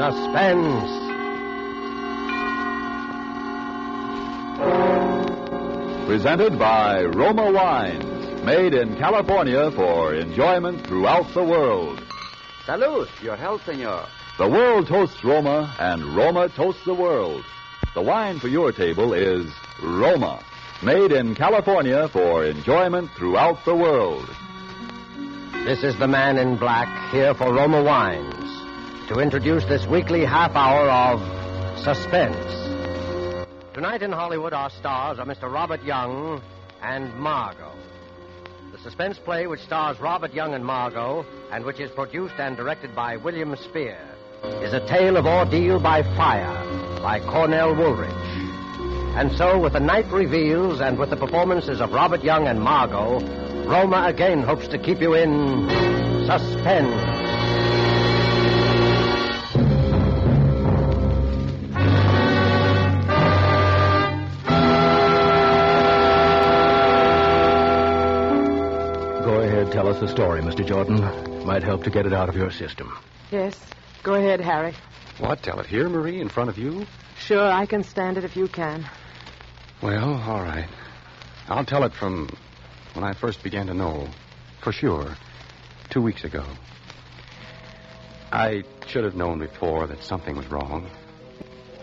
Suspense. Presented by Roma Wines, made in California for enjoyment throughout the world. Salud. Your health, senor. The world toasts Roma, and Roma toasts the world. The wine for your table is Roma, made in California for enjoyment throughout the world. This is the man in black here for Roma Wines to introduce this weekly half hour of Suspense. Tonight in Hollywood, our stars are Mr. Robert Young and Margot. The suspense play which stars Robert Young and Margot, and which is produced and directed by William Spear, is A Tale of Ordeal by Fire by Cornell Woolrich. And so, with the night reveals and with the performances of Robert Young and Margot, Roma again hopes to keep you in suspense. Go ahead, tell us the story, Mr. Jordan. Might help to get it out of your system. Yes. Go ahead, Harry. What? Tell it here, Marie, in front of you? Sure, I can stand it if you can. Well, all right. I'll tell it from when I first began to know, for sure, 2 weeks ago. I should have known before that something was wrong.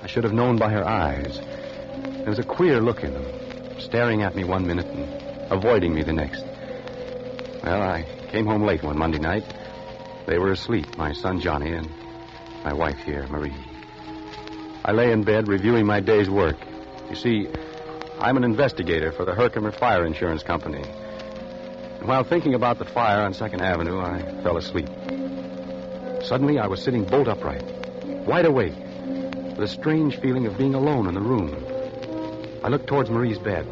I should have known by her eyes. There was a queer look in them, staring at me one minute and avoiding me the next. Well, I came home late one Monday night. They were asleep, my son Johnny and my wife here, Marie. I lay in bed reviewing my day's work. You see, I'm an investigator for the Herkimer Fire Insurance Company. And while thinking about the fire on 2nd Avenue, I fell asleep. Suddenly, I was sitting bolt upright, wide awake, with a strange feeling of being alone in the room. I looked towards Marie's bed.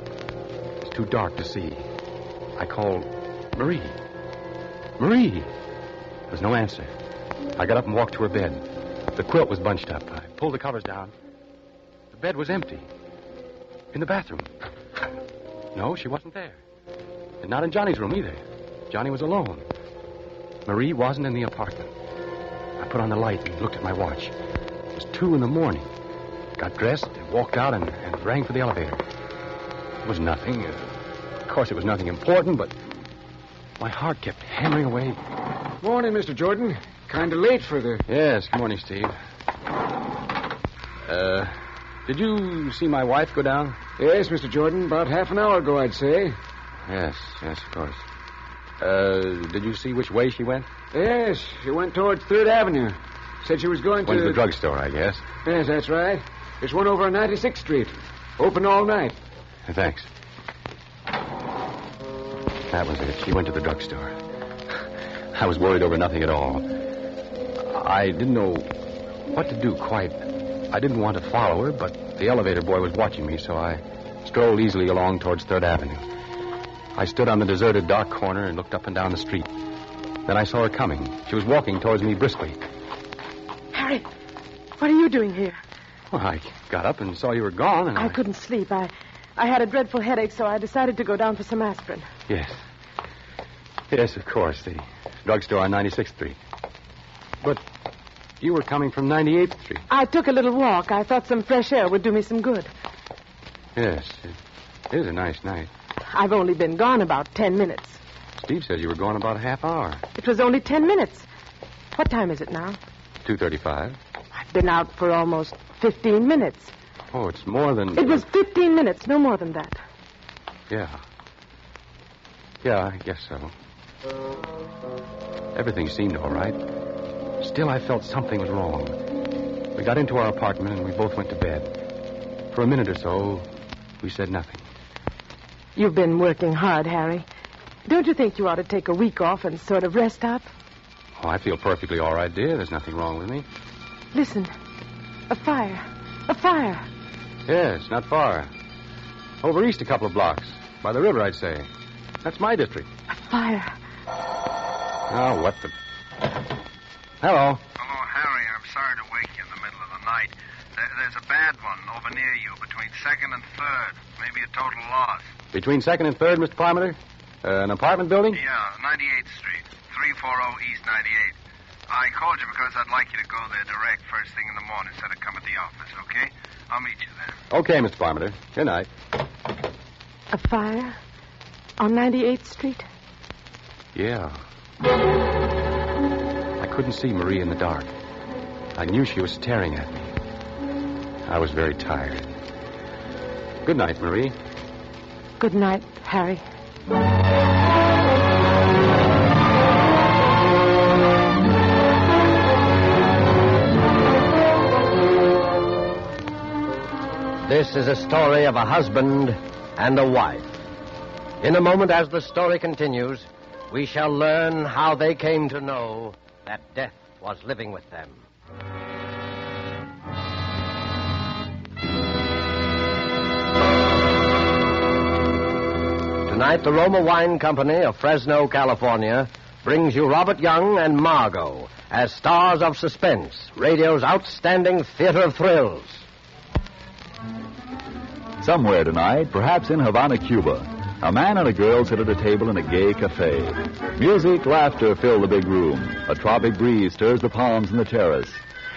It's too dark to see. I called, Marie. Marie! There was no answer. I got up and walked to her bed. The quilt was bunched up. I pulled the covers down. The bed was empty. In the bathroom. No, she wasn't there. And not in Johnny's room either. Johnny was alone. Marie wasn't in the apartment. I put on the light and looked at my watch. It was 2 a.m. Got dressed and walked out and rang for the elevator. It was nothing. Of course, it was nothing important, but my heart kept hammering away. Morning, Mr. Jordan. Kind of late for the... Yes, good morning, Steve. Did you see my wife go down? Yes, Mr. Jordan. About half an hour ago, I'd say. Yes, of course. Did you see which way she went? Yes, she went towards 3rd Avenue. Said she was going to... Went to the drugstore, I guess. Yes, that's right. There's one over on 96th Street. Open all night. Thanks. That was it. She went to the drugstore. I was worried over nothing at all. I didn't know what to do quite. I didn't want to follow her, but the elevator boy was watching me, so I strolled easily along towards 3rd Avenue. I stood on the deserted dark corner and looked up and down the street. Then I saw her coming. She was walking towards me briskly. Harry, what are you doing here? Well, I got up and saw you were gone, and I couldn't sleep. I had a dreadful headache, so I decided to go down for some aspirin. Yes. Yes, of course. The drugstore on 96th Street. But you were coming from 98th Street. I took a little walk. I thought some fresh air would do me some good. Yes, it is a nice night. I've only been gone about 10 minutes. Steve says you were gone about a half hour. It was only 10 minutes. What time is it now? 2:35. I've been out for almost 15 minutes. Oh, it's more than... It was 15 minutes, no more than that. Yeah. Yeah, I guess so. Everything seemed all right. Still, I felt something was wrong. We got into our apartment and we both went to bed. For a minute or so, we said nothing. You've been working hard, Harry. Don't you think you ought to take a week off and sort of rest up? Oh, I feel perfectly all right, dear. There's nothing wrong with me. Listen. A fire. A fire. Yes, not far. Over east a couple of blocks. By the river, I'd say. That's my district. A fire. Oh, what the... Hello. Hello, Harry. I'm sorry to wake you in the middle of the night. There's a bad one over near you between 2nd and 3rd. Maybe a total loss. Between 2nd and 3rd, Mr. Parmenter? An apartment building? Yeah, 98th Street. 340 East 98. I called you because I'd like you to go there direct first thing in the morning instead of come at the office, okay? I'll meet you there. Okay, Mr. Parmenter. Good night. A fire on 98th Street? Yeah. I couldn't see Marie in the dark. I knew she was staring at me. I was very tired. Good night, Marie. Good night, Harry. This is a story of a husband and a wife. In a moment, as the story continues, we shall learn how they came to know that death was living with them. Tonight, the Roma Wine Company of Fresno, California, brings you Robert Young and Margot as stars of suspense, radio's outstanding theater of thrills. Somewhere tonight, perhaps in Havana, Cuba, a man and a girl sit at a table in a gay cafe. Music, laughter fill the big room. A tropic breeze stirs the palms in the terrace.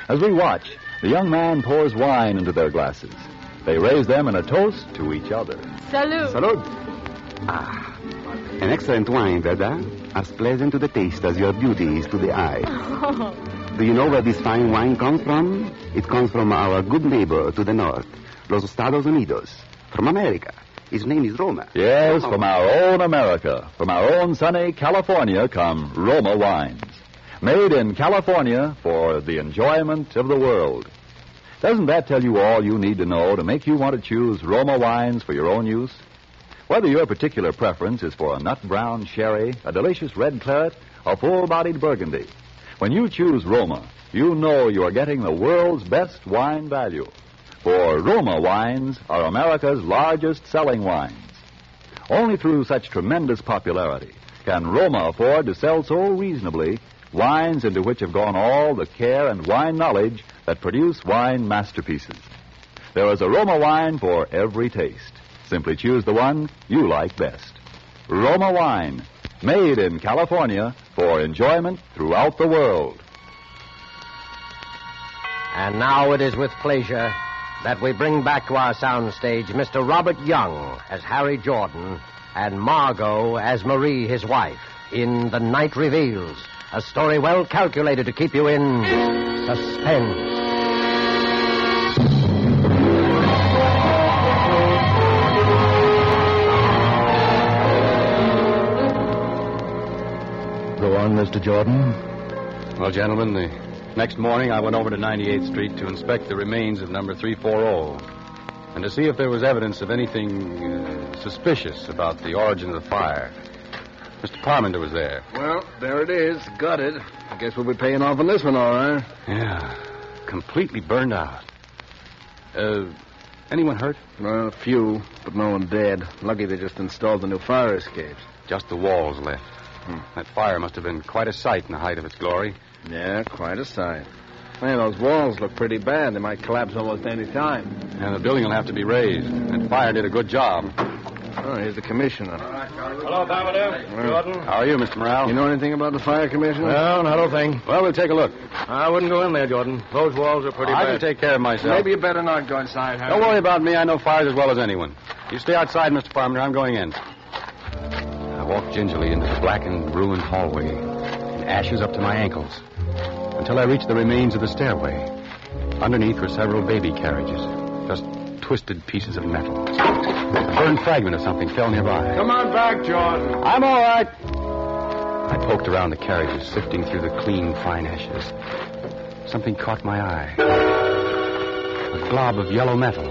As we watch, the young man pours wine into their glasses. They raise them in a toast to each other. Salud. Salud. Ah, an excellent wine, Verda. As pleasant to the taste as your beauty is to the eye. Do you know where this fine wine comes from? It comes from our good neighbor to the north, Los Estados Unidos, from America. His name is Roma. Yes, from our own America, from our own sunny California come Roma wines. Made in California for the enjoyment of the world. Doesn't that tell you all you need to know to make you want to choose Roma wines for your own use? Whether your particular preference is for a nut brown sherry, a delicious red claret, or full-bodied burgundy, when you choose Roma, you know you are getting the world's best wine value. For Roma wines are America's largest selling wines. Only through such tremendous popularity can Roma afford to sell so reasonably wines into which have gone all the care and wine knowledge that produce wine masterpieces. There is a Roma wine for every taste. Simply choose the one you like best. Roma wine, made in California for enjoyment throughout the world. And now it is with pleasure that we bring back to our soundstage Mr. Robert Young as Harry Jordan and Margot as Marie, his wife, in The Night Reveals, a story well calculated to keep you in suspense. Go on, Mr. Jordan. Well, gentlemen, the next morning I went over to 98th Street to inspect the remains of number 340 and to see if there was evidence of anything suspicious about the origin of the fire. Mr. Parmenter was there. Well, there it is. Gutted. I guess we'll be paying off on this one, all right. Yeah, completely burned out. Anyone hurt? Well, a few, but no one dead. Lucky they just installed the new fire escapes. Just the walls left. That fire must have been quite a sight in the height of its glory. Yeah, quite a sight. Man, those walls look pretty bad. They might collapse almost any time. And the building will have to be raised. That fire did a good job. Oh, here's the commissioner. Hello, Parmenter. Jordan. How are you, Mr. Morale? You know anything about the fire, Commissioner? Well, not a thing. Well, we'll take a look. I wouldn't go in there, Jordan. Those walls are pretty I bad. can take care of myself. Maybe you better not go inside, Harry. Don't worry about me. I know fires as well as anyone. You stay outside, Mr. Parmenter. I'm going in. I walked gingerly into the blackened, ruined hallway, and ashes up to my ankles, until I reached the remains of the stairway. Underneath were several baby carriages, just twisted pieces of metal. A burned fragment of something fell nearby. Come on back, Jordan. I'm all right. I poked around the carriages, sifting through the clean, fine ashes. Something caught my eye. A glob of yellow metal.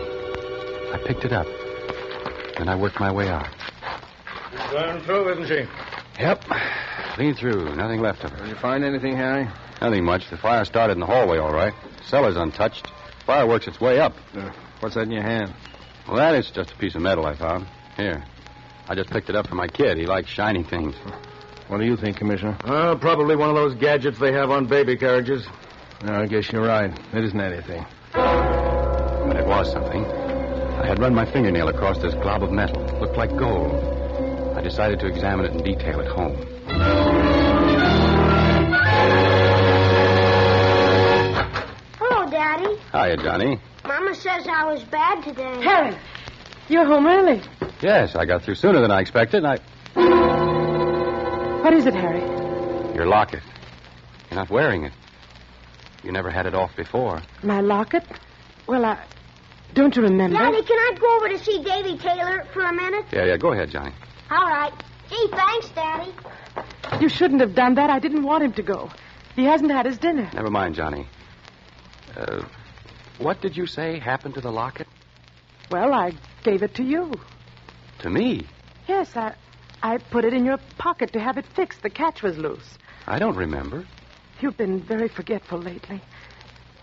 I picked it up. Then I worked my way out. Burned through, isn't she? Yep. Clean through. Nothing left of her. Did you find anything, Harry? Nothing much. The fire started in the hallway, all right. Cellar's untouched. Fire works its way up. What's that in your hand? Well, that is just a piece of metal I found. Here. I just picked it up for my kid. He likes shiny things. What do you think, Commissioner? Probably one of those gadgets they have on baby carriages. No, I guess you're right. It isn't anything. But it was something. I had run my fingernail across this glob of metal. It looked like gold. I decided to examine it in detail at home. Hiya, Johnny. Mama says I was bad today. Harry, you're home early. Yes, I got through sooner than I expected. What is it, Harry? Your locket. You're not wearing it. You never had it off before. My locket? Well, don't you remember? Daddy, can I go over to see Davy Taylor for a minute? Yeah, go ahead, Johnny. All right. Gee, thanks, Daddy. You shouldn't have done that. I didn't want him to go. He hasn't had his dinner. Never mind, Johnny. What did you say happened to the locket? Well, I gave it to you. To me? Yes, I put it in your pocket to have it fixed. The catch was loose. I don't remember. You've been very forgetful lately.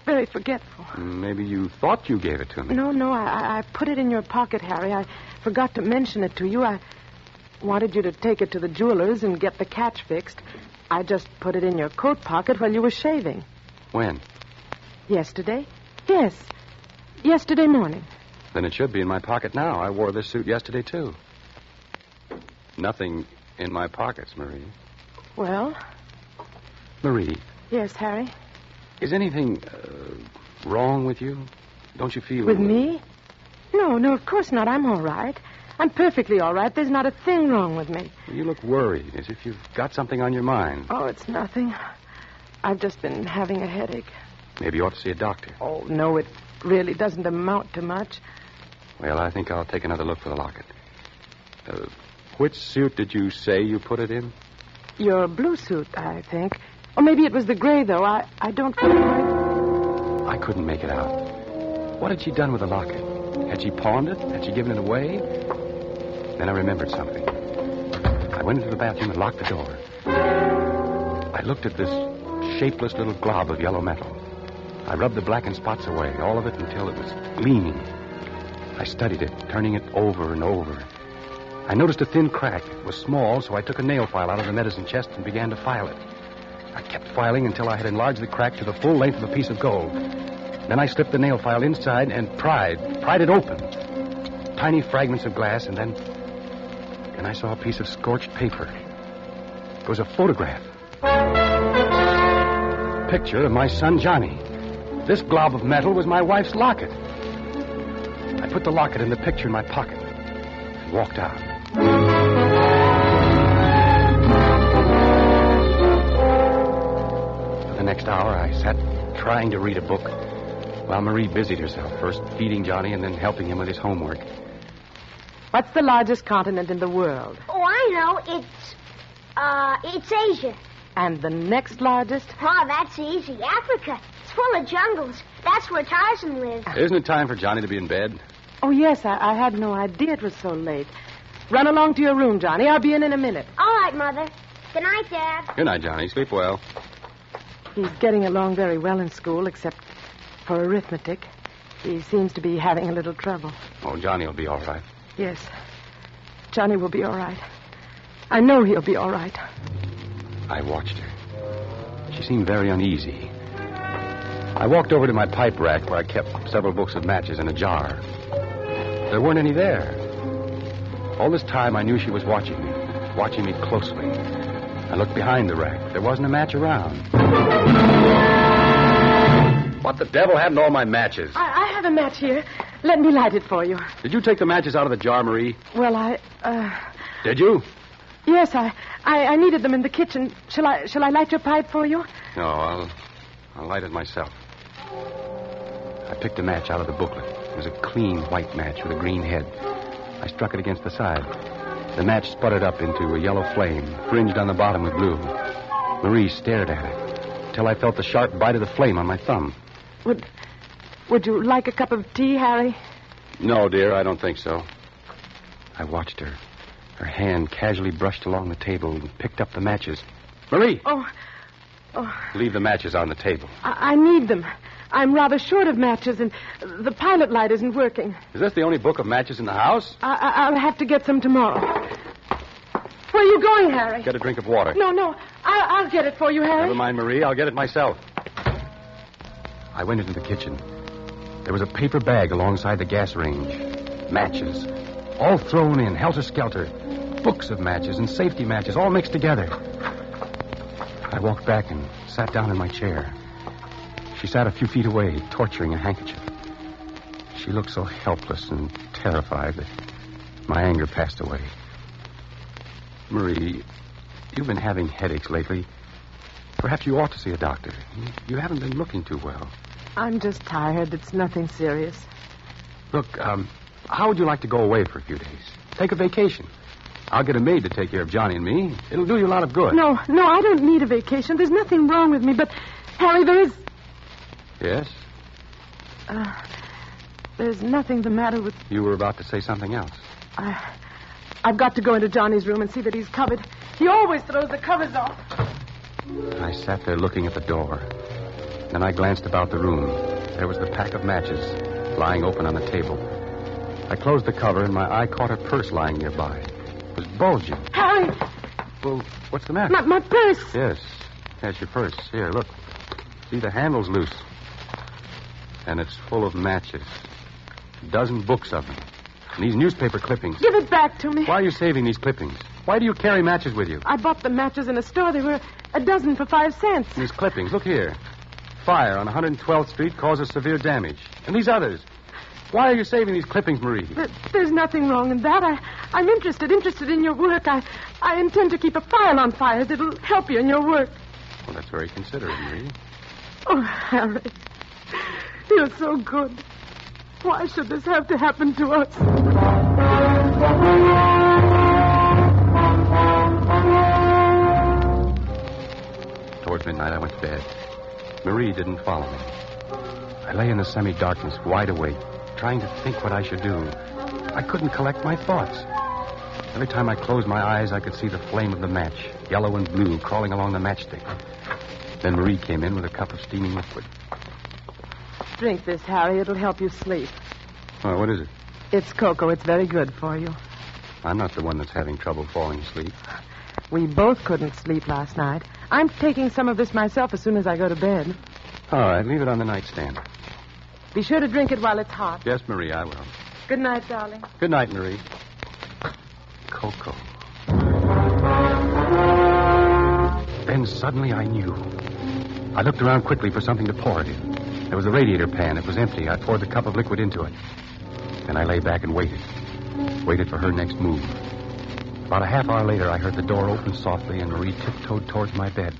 Very forgetful. Maybe you thought you gave it to me. No, I put it in your pocket, Harry. I forgot to mention it to you. I wanted you to take it to the jeweler's and get the catch fixed. I just put it in your coat pocket while you were shaving. When? Yesterday? Yes. Yesterday morning. Then it should be in my pocket now. I wore this suit yesterday, too. Nothing in my pockets, Marie. Well? Marie. Yes, Harry? Is anything wrong with you? Don't you feel... With me? No, of course not. I'm all right. I'm perfectly all right. There's not a thing wrong with me. You look worried, as if you've got something on your mind. Oh, it's nothing. I've just been having a headache. Maybe you ought to see a doctor. Oh, no, it really doesn't amount to much. Well, I think I'll take another look for the locket. Which suit did you say you put it in? Your blue suit, I think. Or maybe it was the gray, though. I don't know. I couldn't make it out. What had she done with the locket? Had she pawned it? Had she given it away? Then I remembered something. I went into the bathroom and locked the door. I looked at this shapeless little glob of yellow metal. I rubbed the blackened spots away, all of it until it was gleaming. I studied it, turning it over and over. I noticed a thin crack. It was small, so I took a nail file out of the medicine chest and began to file it. I kept filing until I had enlarged the crack to the full length of a piece of gold. Then I slipped the nail file inside and pried it open. Tiny fragments of glass, and then I saw a piece of scorched paper. It was a photograph. Picture of my son, Johnny. This glob of metal was my wife's locket. I put the locket and the picture in my pocket and walked out. For the next hour, I sat trying to read a book while Marie busied herself, first feeding Johnny and then helping him with his homework. What's the largest continent in the world? Oh, I know. It's Asia. And the next largest? Oh, that's easy. Africa. It's full of jungles. That's where Tarzan lives. Isn't it time for Johnny to be in bed? Oh, yes. I had no idea it was so late. Run along to your room, Johnny. I'll be in a minute. All right, Mother. Good night, Dad. Good night, Johnny. Sleep well. He's getting along very well in school, except for arithmetic. He seems to be having a little trouble. Oh, Johnny will be all right. Yes. Johnny will be all right. I know he'll be all right. I watched her. She seemed very uneasy. I walked over to my pipe rack where I kept several books of matches in a jar. There weren't any there. All this time, I knew she was watching me closely. I looked behind the rack. There wasn't a match around. What the devil happened to all my matches? I have a match here. Let me light it for you. Did you take the matches out of the jar, Marie? Well, Did you? Yes, I needed them in the kitchen. Shall I light your pipe for you? No, I'll light it myself. I picked a match out of the booklet. It was a clean white match with a green head. I struck it against the side. The match sputtered up into a yellow flame, fringed on the bottom with blue. Marie stared at it until I felt the sharp bite of the flame on my thumb. Would you like a cup of tea, Harry? No, dear, I don't think so. I watched her. Her hand casually brushed along the table and picked up the matches. Marie! Oh. Leave the matches on the table. I need them. I'm rather short of matches, and the pilot light isn't working. Is this the only book of matches in the house? I'll have to get some tomorrow. Where are you going, Harry? Get a drink of water. No. I'll get it for you, Harry. Never mind, Marie. I'll get it myself. I went into the kitchen. There was a paper bag alongside the gas range. Matches. All thrown in, helter-skelter. Books of matches and safety matches, all mixed together. I walked back and sat down in my chair. She sat a few feet away, torturing a handkerchief. She looked so helpless and terrified that my anger passed away. Marie, you've been having headaches lately. Perhaps you ought to see a doctor. You haven't been looking too well. I'm just tired. It's nothing serious. Look, how would you like to go away for a few days? Take a vacation. I'll get a maid to take care of Johnny and me. It'll do you a lot of good. No, I don't need a vacation. There's nothing wrong with me, but, Harry, there is... Yes? There's nothing the matter with... You were about to say something else. I've got to go into Johnny's room and see that he's covered. He always throws the covers off. I sat there looking at the door. Then I glanced about the room. There was the pack of matches lying open on the table. I closed the cover, and my eye caught a purse lying nearby. It was bulging. Harry! Well, what's the matter? My purse! Yes, your purse. Here, look. See, the handle's loose. And it's full of matches. A dozen books of them. And these newspaper clippings. Give it back to me. Why are you saving these clippings? Why do you carry matches with you? I bought the matches in a store. They were a dozen for 5 cents. These clippings, look here. Fire on 112th Street causes severe damage. And these others. Why are you saving these clippings, Marie? There's nothing wrong in that. I'm interested in your work. I intend to keep a file on fires. It'll help you in your work. Well, that's very considerate, Marie. Oh, Harry. You're so good. Why should this have to happen to us? Towards midnight, I went to bed. Marie didn't follow me. I lay in the semi-darkness, wide awake, trying to think what I should do. I couldn't collect my thoughts. Every time I closed my eyes, I could see the flame of the match, yellow and blue, crawling along the matchstick. Then Marie came in with a cup of steaming liquid. Drink this, Harry. It'll help you sleep. Oh, what is it? It's cocoa. It's very good for you. I'm not the one that's having trouble falling asleep. We both couldn't sleep last night. I'm taking some of this myself as soon as I go to bed. All right, leave it on the nightstand. Be sure to drink it while it's hot. Yes, Marie, I will. Good night, darling. Good night, Marie. Cocoa. Then suddenly I knew. I looked around quickly for something to pour it in. There was a radiator pan. It was empty. I poured the cup of liquid into it. Then I lay back and waited. Waited for her next move. About a half hour later, I heard the door open softly and Marie tiptoed towards my bed.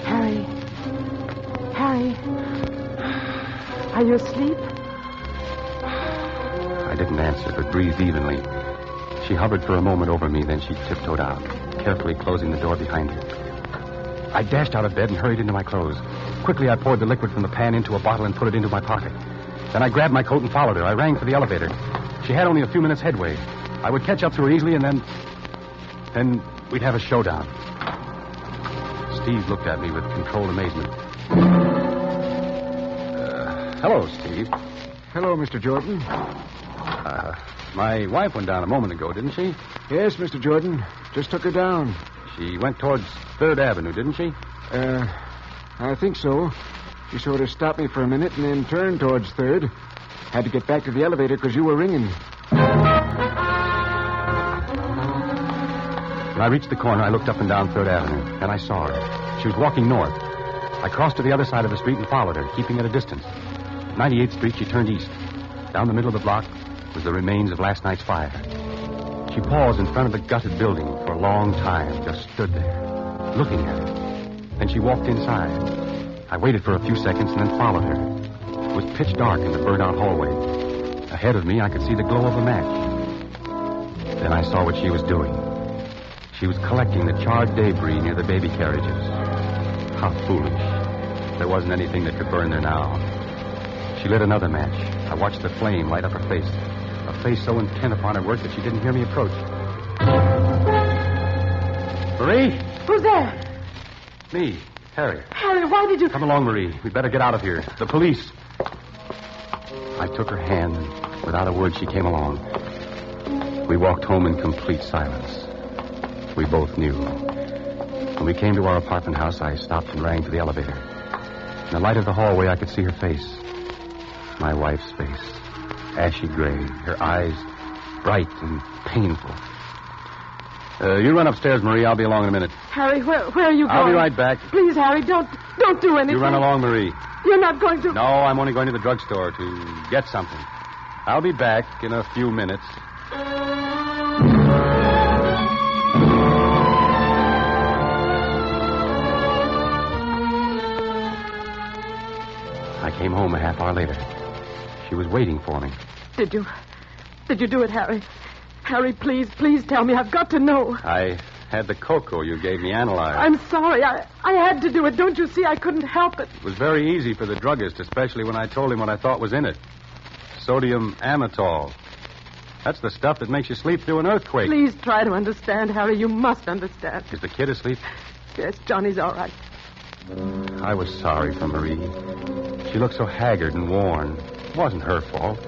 Harry. Harry. Are you asleep? I didn't answer, but breathed evenly. She hovered for a moment over me, then she tiptoed out, carefully closing the door behind her. I dashed out of bed and hurried into my clothes. Quickly, I poured the liquid from the pan into a bottle and put it into my pocket. Then I grabbed my coat and followed her. I rang for the elevator. She had only a few minutes headway. I would catch up to her easily, and then we'd have a showdown. Steve looked at me with controlled amazement. Hello, Steve. Hello, Mr. Jordan. My wife went down a moment ago, didn't she? Yes, Mr. Jordan. Just took her down. She went towards 3rd Avenue, didn't she? I think so. She sort of stopped me for a minute and then turned towards 3rd. Had to get back to the elevator because you were ringing. When I reached the corner, I looked up and down 3rd Avenue, and I saw her. She was walking north. I crossed to the other side of the street and followed her, keeping at a distance. 98th Street, she turned east. Down the middle of the block was the remains of last night's fire. She paused in front of the gutted building for a long time, just stood there, looking at it. Then she walked inside. I waited for a few seconds and then followed her. It was pitch dark in the burned-out hallway. Ahead of me, I could see the glow of a match. Then I saw what she was doing. She was collecting the charred debris near the baby carriages. How foolish. There wasn't anything that could burn there now. She lit another match. I watched the flame light up her face. A face so intent upon her work that she didn't hear me approach. Marie? Who's there? Me, Harry. Harry, why did you... Come along, Marie. We'd better get out of here. The police. I took her hand, and without a word, she came along. We walked home in complete silence. We both knew. When we came to our apartment house, I stopped and rang for the elevator. In the light of the hallway, I could see her face. My wife's face. Ashy gray, her eyes bright and painful. You run upstairs, Marie. I'll be along in a minute. Harry, where are you going? I'll be right back. Please, Harry, don't Don't do anything. You run along, Marie. You're not going to... No, I'm only going to the drugstore to get something. I'll be back in a few minutes. I came home a half hour later. She was waiting for me. Did you do it, Harry? Harry, please tell me. I've got to know. I had the cocoa you gave me analyzed. I'm sorry. I had to do it. Don't you see? I couldn't help it. It was very easy for the druggist, especially when I told him what I thought was in it. Sodium amytal. That's the stuff that makes you sleep through an earthquake. Please try to understand, Harry. You must understand. Is the kid asleep? Yes, Johnny's all right. I was sorry for Marie. She looked so haggard and worn. It wasn't her fault.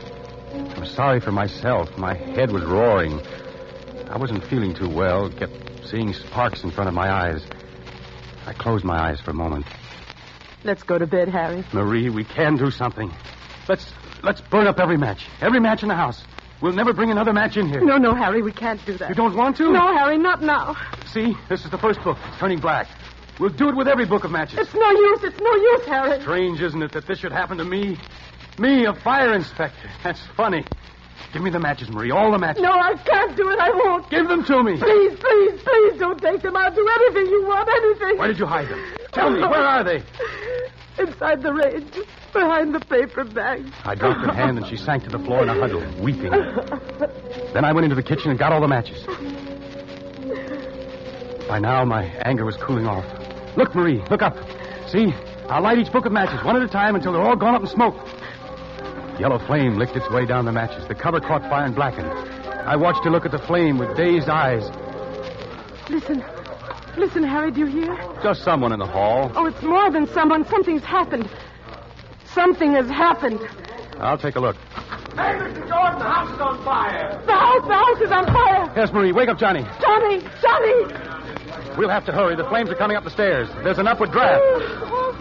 I was sorry for myself. My head was roaring. I wasn't feeling too well. Kept seeing sparks in front of my eyes. I closed my eyes for a moment. Let's go to bed, Harry. Marie, we can do something. Let's burn up every match. Every match in the house. We'll never bring another match in here. No, Harry, we can't do that. You don't want to? No, Harry, not now. See, this is the first book. It's turning black. We'll do it with every book of matches. It's no use, Harry. Strange, isn't it, that this should happen to me? Me, a fire inspector. That's funny. Give me the matches, Marie, all the matches. No, I can't do it. I won't. Give them to me. Please, don't take them. I'll do anything you want, anything. Where did you hide them? Tell me, where are they? Inside the range, behind the paper bag. I dropped her hand and she sank to the floor in a huddle, weeping. Then I went into the kitchen and got all the matches. By now, my anger was cooling off. Look, Marie, look up. See? I'll light each book of matches, one at a time, until they're all gone up in smoke. Yellow flame licked its way down the matches. The cover caught fire and blackened. I watched her look at the flame with dazed eyes. Listen, Harry, do you hear? Just someone in the hall. Oh, it's more than someone. Something's happened. Something has happened. I'll take a look. Hey, Mr. Jordan, the house is on fire. The house is on fire. Yes, Marie, wake up Johnny. Johnny! We'll have to hurry. The flames are coming up the stairs. There's an upward draft. What's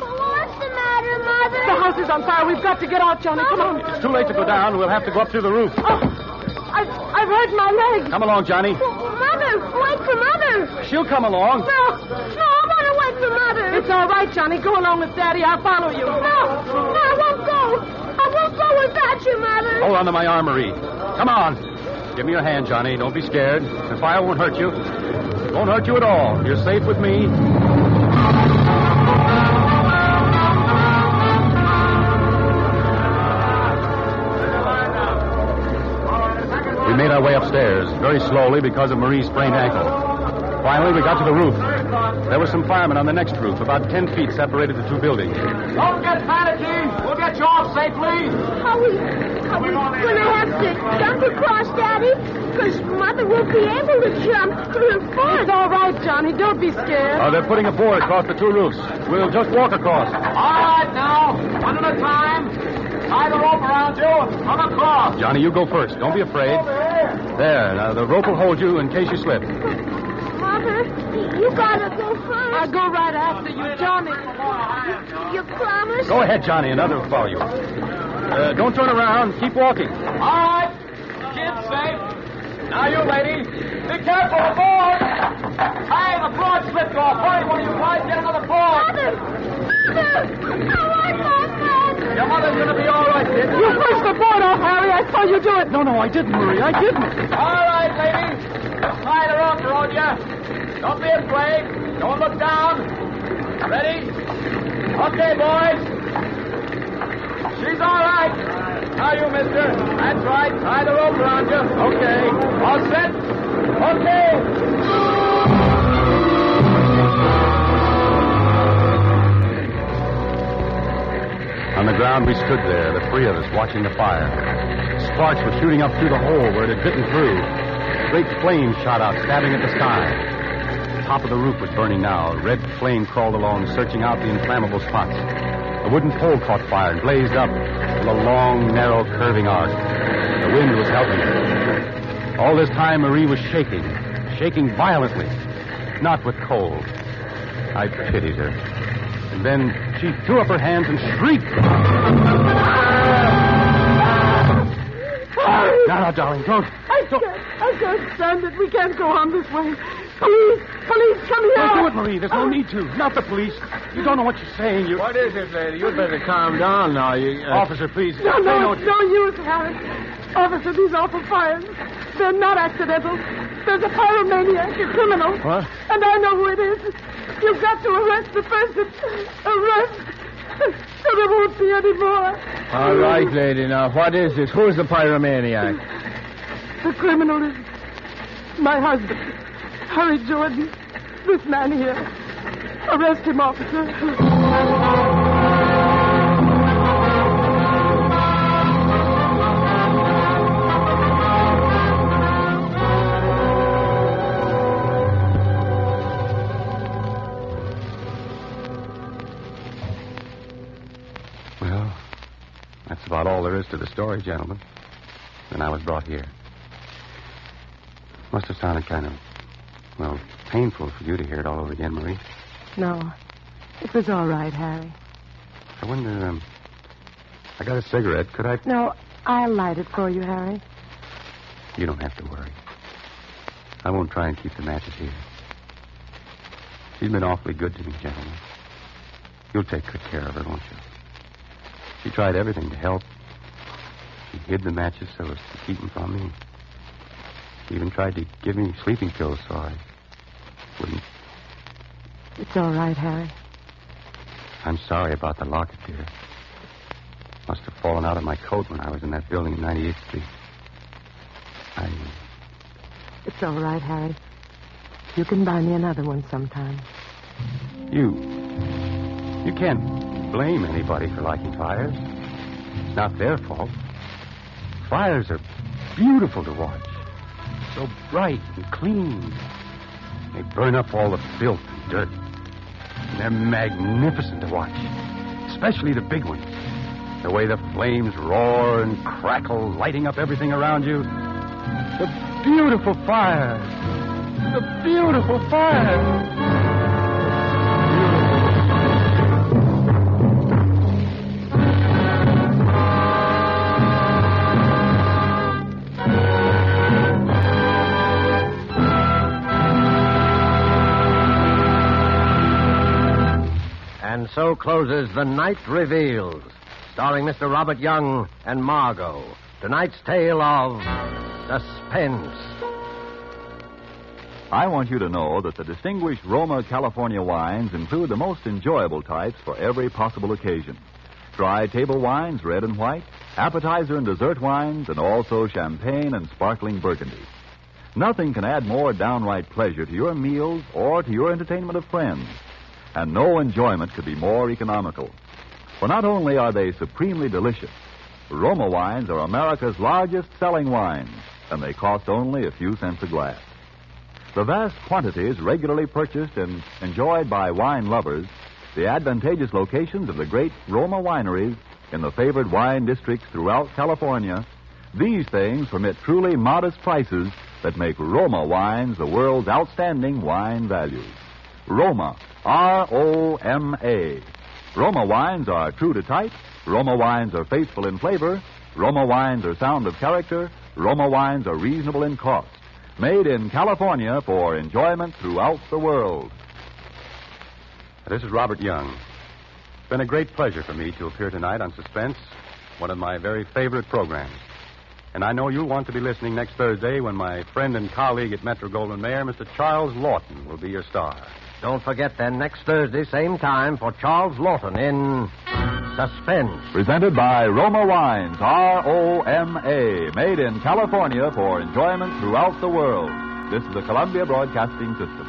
the matter, Mother? The house is on fire. We've got to get out, Johnny. Come on. It's too late to go down. We'll have to go up through the roof. I've hurt my leg. Come along, Johnny. Mother, wait for Mother. She'll come along. No, I want to wait for Mother. It's all right, Johnny. Go along with Daddy. I'll follow you. No, I won't go. I won't go without you, Mother. Hold on to my arm, Marie. Come on. Give me your hand, Johnny. Don't be scared. The fire won't hurt you. It won't hurt you at all. You're safe with me. We made our way upstairs, very slowly because of Marie's sprained ankle. Finally, we got to the roof. There were some firemen on the next roof. About 10 feet separated the two buildings. Don't get panicky. We'll get you off safely. Are we going to have to jump across, Daddy? Because Mother won't be able to jump. It's all right, Johnny. Don't be scared. They're putting a board across the two roofs. We'll just walk across. All right, now. One at a time. Tie the rope around you and come across. Johnny, you go first. Don't be afraid. There. Now, the rope will hold you in case you slip. Mother, you gotta go first. I'll go right after you, Johnny. You promise? Go ahead, Johnny. Another will follow you. Don't turn around. Keep walking. All right. Kid's safe. Now, you lady. Be careful, the board. Hey, the board slipped off. Hurry, will you guys get another board? Mother, I want my friend. Your mother's going to be all right, kid. You pushed the board off, Harry. I saw you do it. No, I didn't, Marie. I didn't. All right, lady. Just tie the rope around you. Don't be afraid. Don't look down. Ready? Okay, boys. She's all right. Now you, mister. That's right. Tie the rope around you. Okay. All set? Okay. On the ground, we stood there, the three of us, watching the fire. Sparks were shooting up through the hole where it had bitten through. Great flames shot out, stabbing at the sky. The top of the roof was burning now. Red flame crawled along, searching out the inflammable spots. A wooden pole caught fire and blazed up with a long, narrow, curving arc. The wind was helping her. All this time, Marie was shaking violently, not with cold. I pitied her. And then she threw up her hands and shrieked. Now, darling, don't. I can't stand it. We can't go on this way. Police! Police, come here! Don't do it, Marie. There's no need to. Not the police. You don't know what you're saying. You... What is it, lady? You'd better calm down now. Officer, please. No, it's no use, Harry. Officer, these awful fires. They're not accidental. There's a pyromaniac, a criminal. What? And I know who it is. You've got to arrest the person. Arrest. So there won't be any more. All right, lady. Now, what is this? Who's the pyromaniac? The criminal is my husband, Harry Jordan. This man here. Arrest him, officer. Well, that's about all there is to the story, gentlemen. Then I was brought here. Must have sounded kind of, painful for you to hear it all over again, Marie. No, it was all right, Harry. I wonder, I got a cigarette. Could I... No, I'll light it for you, Harry. You don't have to worry. I won't try and keep the matches here. She's been awfully good to me, gentlemen. You'll take good care of her, won't you? She tried everything to help. She hid the matches so as to keep them from me. She even tried to give me sleeping pills so I wouldn't. It's all right, Harry. I'm sorry about the locket, dear. Must have fallen out of my coat when I was in that building in 98th Street. It's all right, Harry. You can buy me another one sometime. You can't blame anybody for liking fires. It's not their fault. Fires are beautiful to watch. So bright and clean. They burn up all the filth and dirt. And they're magnificent to watch. Especially the big ones. The way the flames roar and crackle, lighting up everything around you. The beautiful fires. The beautiful fires. And so closes The Night Reveals, starring Mr. Robert Young and Margot. Tonight's tale of suspense. I want you to know that the distinguished Roma California wines include the most enjoyable types for every possible occasion. Dry table wines, red and white, appetizer and dessert wines, and also champagne and sparkling burgundy. Nothing can add more downright pleasure to your meals or to your entertainment of friends. And no enjoyment could be more economical. For not only are they supremely delicious, Roma wines are America's largest selling wines, and they cost only a few cents a glass. The vast quantities regularly purchased and enjoyed by wine lovers, the advantageous locations of the great Roma wineries in the favored wine districts throughout California, these things permit truly modest prices that make Roma wines the world's outstanding wine values. Roma, R-O-M-A. Roma wines are true to type. Roma wines are faithful in flavor. Roma wines are sound of character. Roma wines are reasonable in cost. Made in California for enjoyment throughout the world. This is Robert Young. It's been a great pleasure for me to appear tonight on Suspense, one of my very favorite programs. And I know you'll want to be listening next Thursday when my friend and colleague at Metro-Goldwyn-Mayer, Mr. Charles Lawton, will be your star. Don't forget then, next Thursday, same time, for Charles Lawton in Suspense. Presented by Roma Wines, R-O-M-A. Made in California for enjoyment throughout the world. This is the Columbia Broadcasting System.